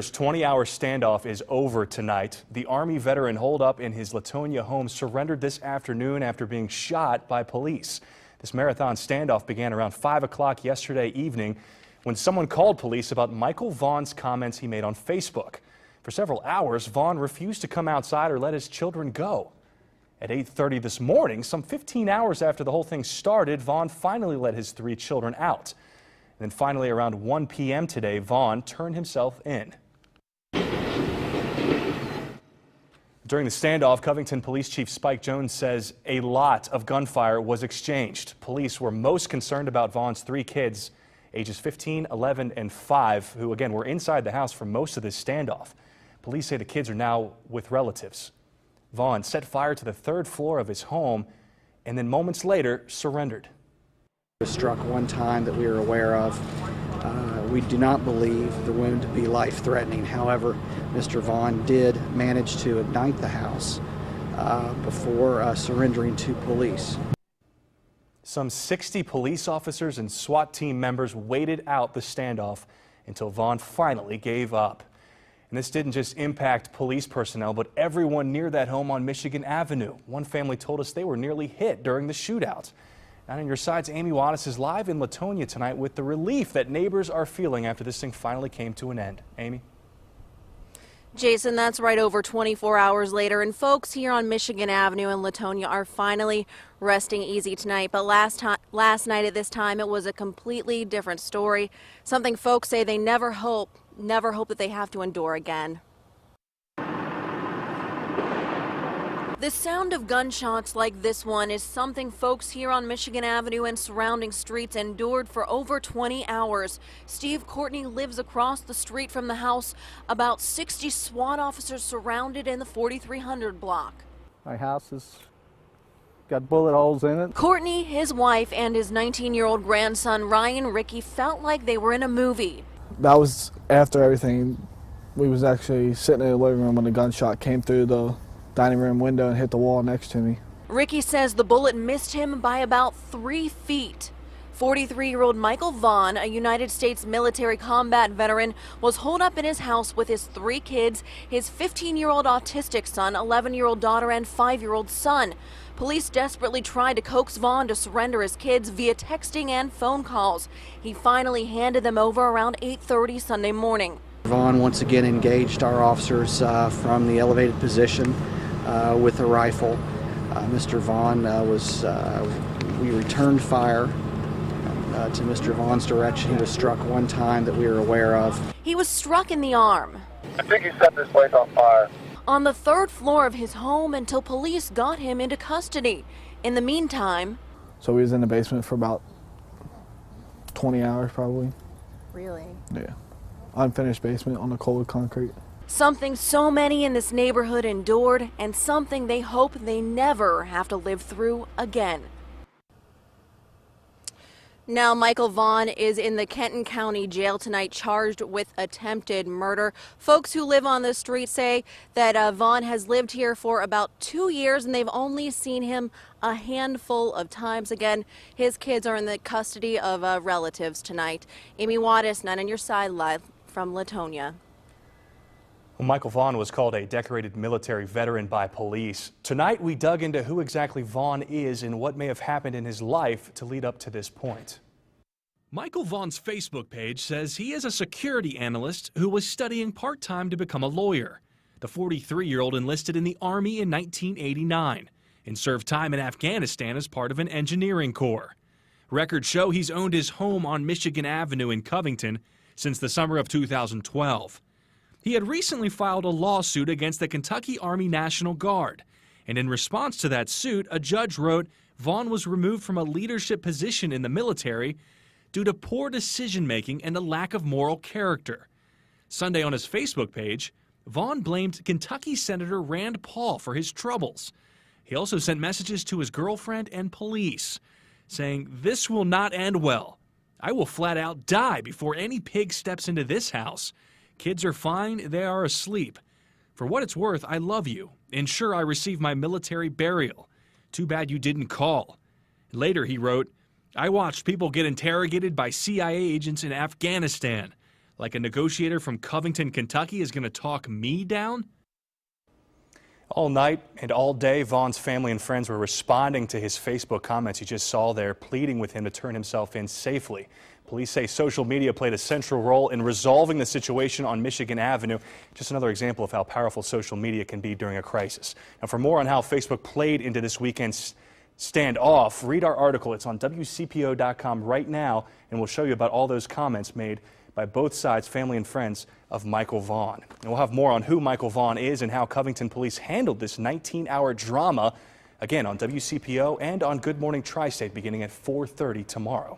This 20-hour standoff is over tonight. The Army veteran holed up in his Latonia home surrendered this afternoon after being shot by police. This marathon standoff began around 5 o'clock yesterday evening when someone called police about Michael Vaughan's comments he made on Facebook. For several hours, Vaughan refused to come outside or let his children go. At 8:30 this morning, some 15 hours after the whole thing started, Vaughan finally let his 3 children out. And then finally, around 1 p.m. today, Vaughan turned himself in. During the standoff, Covington Police Chief Spike Jones says a lot of gunfire was exchanged. Police were most concerned about Vaughan's 3 kids, ages 15, 11, and 5, who again were inside the house for most of this standoff. Police say the kids are now with relatives. Vaughan set fire to the 3rd floor of his home and then moments later surrendered. Was struck one time that we are aware of. We do not believe the wound to be life-threatening. However, Mr. Vaughan did manage to ignite the house before surrendering to police. Some 60 police officers and SWAT team members waited out the standoff until Vaughan finally gave up. And this didn't just impact police personnel, but everyone near that home on Michigan Avenue. One family told us they were nearly hit during the shootout. Now on your sides, Amy Wattis is live in Latonia tonight with the relief that neighbors are feeling after this thing finally came to an end. Amy? Jason, that's right, over 24 hours later, and folks here on Michigan Avenue in Latonia are finally resting easy tonight. But last night at this time, it was a completely different story. Something folks say they never hope that they have to endure again. The sound of gunshots like this one is something folks here on Michigan Avenue and surrounding streets endured for over 20 hours. Steve Courtney lives across the street from the house. About 60 SWAT officers surrounded in the 4300 block. My house has got bullet holes in it. Courtney, his wife, and his 19-year-old grandson Ryan Ricky felt like they were in a movie. That was after everything. We was actually sitting in the living room when the gunshot came through the dining room window and hit the wall next to me. Ricky says the bullet missed him by about 3 feet. 43-year-old Michael Vaughan, a United States military combat veteran, was holed up in his house with his 3 kids, his 15-year-old autistic son, 11-year-old daughter, and 5-year-old son. Police desperately tried to coax Vaughan to surrender his kids via texting and phone calls. He finally handed them over around 8:30 Sunday morning. Vaughan once again engaged our officers from the elevated position with a rifle. Mr. Vaughan we returned fire to Mr. Vaughan's direction. He was struck one time that we are aware of. He was struck in the arm. I think he set this place on fire. On the 3rd floor of his home until police got him into custody. In the meantime... So we was in the basement for about 20 hours probably. Really? Yeah. Unfinished basement on the cold concrete. Something so many in this neighborhood endured, and something they hope they never have to live through again. Now, Michael Vaughan is in the Kenton County Jail tonight, charged with attempted murder. Folks who live on the street say that Vaughan has lived here for about 2 years, and they've only seen him a handful of times. Again, his kids are in the custody of relatives tonight. Amy Wattis, 9 on your side, live from Latonia. Well, Michael Vaughan was called a decorated military veteran by police. Tonight, we dug into who exactly Vaughan is and what may have happened in his life to lead up to this point. Michael Vaughan's Facebook page says he is a security analyst who was studying part-time to become a lawyer. The 43-year-old enlisted in the Army in 1989 and served time in Afghanistan as part of an engineering corps. Records show he's owned his home on Michigan Avenue in Covington since the summer of 2012. He had recently filed a lawsuit against the Kentucky Army National Guard, and in response to that suit, a judge wrote Vaughan was removed from a leadership position in the military due to poor decision-making and a lack of moral character. Sunday on his Facebook page, Vaughan blamed Kentucky Senator Rand Paul for his troubles. He also sent messages to his girlfriend and police, saying, "This will not end well. I will flat out die before any pig steps into this house. Kids are fine, they are asleep. For what it's worth, I love you. Ensure I receive my military burial. Too bad you didn't call." Later he wrote, "I watched people get interrogated by CIA agents in Afghanistan. Like a negotiator from Covington, Kentucky is going to talk me down? All night and all day, Vaughan's family and friends were responding to his Facebook comments you just saw there, pleading with him to turn himself in safely. Police say social media played a central role in resolving the situation on Michigan Avenue. Just another example of how powerful social media can be during a crisis. Now, for more on how Facebook played into this weekend's standoff, read our article. It's on WCPO.com right now, and we'll show you about all those comments made by both sides, family and friends of Michael Vaughan. And we'll have more on who Michael Vaughan is and how Covington police handled this 19-hour drama, again on WCPO and on Good Morning Tri-State beginning at 4:30 tomorrow.